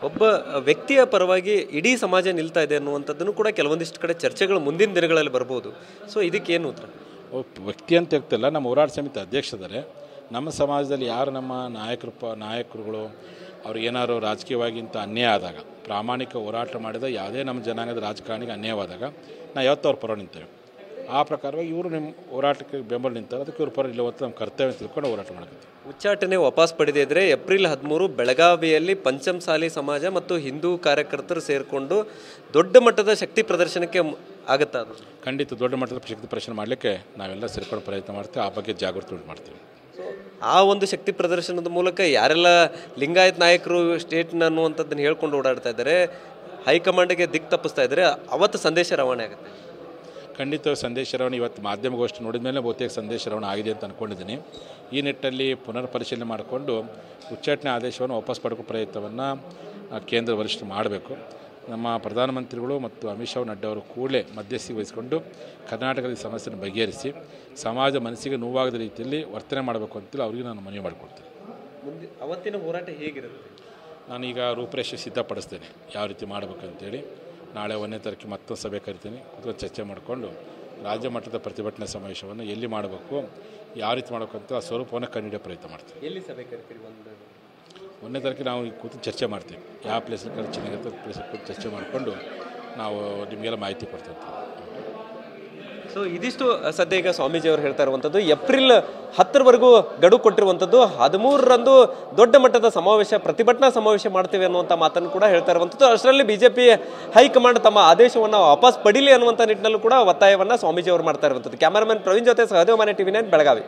ಒಬ್ಬ ವ್ಯಕ್ತಿಯ ಪರವಾಗಿ ಇಡೀ ಸಮಾಜ ನಿಲ್ತಾ ಇದೆ ಅನ್ನುವಂಥದ್ದನ್ನು ಕೂಡ ಕೆಲವೊಂದಿಷ್ಟು ಕಡೆ ಚರ್ಚೆಗಳು ಮುಂದಿನ ದಿನಗಳಲ್ಲಿ ಬರ್ಬೋದು. ಸೊ ಇದಕ್ಕೇನು ಉತ್ತರ? ವ್ಯಕ್ತಿ ಅಂತ ಹೇಳ್ತಿಲ್ಲ, ನಮ್ಮ ಹೋರಾಟ ಸಮಿತಿ ಅಧ್ಯಕ್ಷರಿದ್ದಾರೆ. ನಮ್ಮ ಸಮಾಜದಲ್ಲಿ ಯಾರು ನಮ್ಮ ನಾಯಕರುಗಳು ಅವ್ರಿಗೇನಾದ್ರು ರಾಜಕೀಯವಾಗಿ ಇಂಥ ಅನ್ಯಾಯ ಆದಾಗ, ಪ್ರಾಮಾಣಿಕ ಹೋರಾಟ ಮಾಡಿದ ಯಾವುದೇ ನಮ್ಮ ಜನಾಂಗದ ರಾಜಕಾರಣಿಗೆ ಅನ್ಯಾಯವಾದಾಗ ನಾವು ಯಾವತ್ತೂ ಅವ್ರ ಪರ ನಿಂತೇವೆ. ಆ ಪ್ರಕಾರವಾಗಿ ಇವರು ನಿಮ್ಮ ಹೋರಾಟಕ್ಕೆ ಬೆಂಬಲ ನಿಂತಾರೆ, ಅದಕ್ಕೆ ಇವ್ರ ಪರ ಇಲ್ಲ ಹೊತ್ತು ನಮ್ಮ ಕರ್ತವ್ಯ ತಿಳ್ಕೊಂಡು ಹೋರಾಟ ಮಾಡ್ತೀವಿ. ಉಚ್ಚಾಟನೆ ವಾಪಸ್ ಪಡೆದಿದ್ದರೆ ಏಪ್ರಿಲ್ 13 ಬೆಳಗಾವಿಯಲ್ಲಿ ಪಂಚಮಸಾಲಿ ಸಮಾಜ ಮತ್ತು ಹಿಂದೂ ಕಾರ್ಯಕರ್ತರು ಸೇರಿಕೊಂಡು ದೊಡ್ಡ ಮಟ್ಟದ ಶಕ್ತಿ ಪ್ರದರ್ಶನಕ್ಕೆ ಆಗುತ್ತಾ? ಅದು ಖಂಡಿತ ದೊಡ್ಡ ಮಟ್ಟದ ಶಕ್ತಿ ಪ್ರದರ್ಶನ ಮಾಡಲಿಕ್ಕೆ ನಾವೆಲ್ಲ ಸೇರ್ಕೊಂಡು ಪ್ರಯತ್ನ ಮಾಡ್ತೀವಿ. ಆ ಬಗ್ಗೆ ಜಾಗೃತಿ ಉಂಟು ಮಾಡ್ತೀವಿ. ಆ ಒಂದು ಶಕ್ತಿ ಪ್ರದರ್ಶನದ ಮೂಲಕ ಯಾರೆಲ್ಲ ಲಿಂಗಾಯತ್ ನಾಯಕರು ಸ್ಟೇಟ್ನ ಅನ್ನುವಂಥದ್ದನ್ನು ಹೇಳ್ಕೊಂಡು ಓಡಾಡ್ತಾ ಇದ್ದಾರೆ, ಹೈಕಮಾಂಡ್ಗೆ ದಿಕ್ಕು ತಪ್ಪಿಸ್ತಾ ಇದ್ದಾರೆ, ಅವತ್ತು ಸಂದೇಶ ರವಾನೆ ಆಗುತ್ತೆ. ಖಂಡಿತ ಸಂದೇಶ ರವಾನೆ ಇವತ್ತು ಮಾಧ್ಯಮಗೋಷ್ಠಿ ನೋಡಿದ ಮೇಲೆ ಬಹುತೇಕ ಸಂದೇಶ ರವಾನೆ ಆಗಿದೆ ಅಂತ ಅಂದ್ಕೊಂಡಿದ್ದೀನಿ. ಈ ನಿಟ್ಟಲ್ಲಿ ಪುನರ್ ಪರಿಶೀಲನೆ ಮಾಡಿಕೊಂಡು ಉಚ್ಚಾಟನೆ ಆದೇಶವನ್ನು ವಾಪಸ್ ಪಡೆಯುವ ಪ್ರಯತ್ನವನ್ನು ಕೇಂದ್ರ ವರಿಷ್ಠರು ಮಾಡಬೇಕು. ನಮ್ಮ ಪ್ರಧಾನಮಂತ್ರಿಗಳು ಮತ್ತು ಅಮಿತ್ ಶಾ ನಡ್ಡಾ ಅವರು ಕೂಡಲೇ ಮಧ್ಯಸ್ಥಿಕೆ ವಹಿಸಿಕೊಂಡು ಕರ್ನಾಟಕದ ಸಮಸ್ಯೆಯನ್ನು ಬಗೆಹರಿಸಿ ಸಮಾಜ ಮನಸ್ಸಿಗೆ ನೋವಾಗದ ರೀತಿಯಲ್ಲಿ ವರ್ತನೆ ಮಾಡಬೇಕು ಅಂತೇಳಿ ಅವರಿಗೆ ನಾನು ಮನವಿ ಮಾಡಿಕೊಡ್ತೀನಿ. ಮುಂದೆ ಅವತ್ತಿನ ಹೋರಾಟ ಹೇಗಿರುತ್ತೆ? ನಾನೀಗ ರೂಪರೇಷೆ ಸಿದ್ಧಪಡಿಸ್ತೇನೆ ಯಾವ ರೀತಿ ಮಾಡಬೇಕಂತೇಳಿ. ನಾಳೆ 1ನೇ ತಾರೀಕು ಮತ್ತೊಂದು ಸಭೆ ಕರಿತೀನಿ, ಕೂತ್ಕೊಂಡು ಚರ್ಚೆ ಮಾಡಿಕೊಂಡು ರಾಜ್ಯ ಮಟ್ಟದ ಪ್ರತಿಭಟನಾ ಸಮಾವೇಶವನ್ನು ಎಲ್ಲಿ ಮಾಡಬೇಕು, ಯಾವ ರೀತಿ ಮಾಡಬೇಕು ಅಂತ ಆ ಸ್ವರೂಪವನ್ನು ಕಂಡುಹಿಡಿಯೋ ಪ್ರಯತ್ನ ಮಾಡ್ತೀವಿ. ಎಲ್ಲಿ ಸಭೆ ಕರಿತೀರಿ? 1ನೇ ತಾರೀಕು ನಾವು ಕೂತು ಚರ್ಚೆ ಮಾಡ್ತೀವಿ. ಯಾವ ಪ್ಲೇಸಲ್ಲಿ ಖರ್ಚು ಚೆನ್ನಾಗಿರುತ್ತೆ ಪ್ಲೇಸಲ್ಲಿ ಕೂತು ಚರ್ಚೆ ಮಾಡಿಕೊಂಡು ನಾವು ನಿಮಗೆಲ್ಲ ಮಾಹಿತಿ ಕೊಡ್ತಾ ಇರ್ತೀವಿ. ಸೊ ಇದಿಷ್ಟು ಸದ್ಯ ಈಗ ಸ್ವಾಮೀಜಿಯವರು ಹೇಳ್ತಾ ಇರುವಂಥದ್ದು. ಏಪ್ರಿಲ್ 10ರವರೆಗೂ ಗಡುವು ಕೊಟ್ಟಿರುವಂಥದ್ದು. 13ರಂದು ದೊಡ್ಡ ಮಟ್ಟದ ಸಮಾವೇಶ, ಪ್ರತಿಭಟನಾ ಸಮಾವೇಶ ಮಾಡ್ತೇವೆ ಅನ್ನುವಂಥ ಮಾತನ್ನು ಕೂಡ ಹೇಳ್ತಾ ಇರುವಂಥದ್ದು. ಅಷ್ಟರಲ್ಲಿ ಬಿಜೆಪಿ ಹೈಕಮಾಂಡ್ ತಮ್ಮ ಆದೇಶವನ್ನು ವಾಪಸ್ ಪಡೀಲಿ ಅನ್ನುವಂಥ ನಿಟ್ಟಿನಲ್ಲೂ ಕೂಡ ಒತ್ತಾಯವನ್ನು ಸ್ವಾಮೀಜಿಯವರು ಮಾಡ್ತಾ ಇರುವಂಥದ್ದು. ಕ್ಯಾಮರಾಮನ್ ಪ್ರವೀಣ್ ಜೊತೆ ಸಹದೇವ ಮಾನೆ, TV9 ಬೆಳಗಾವಿ.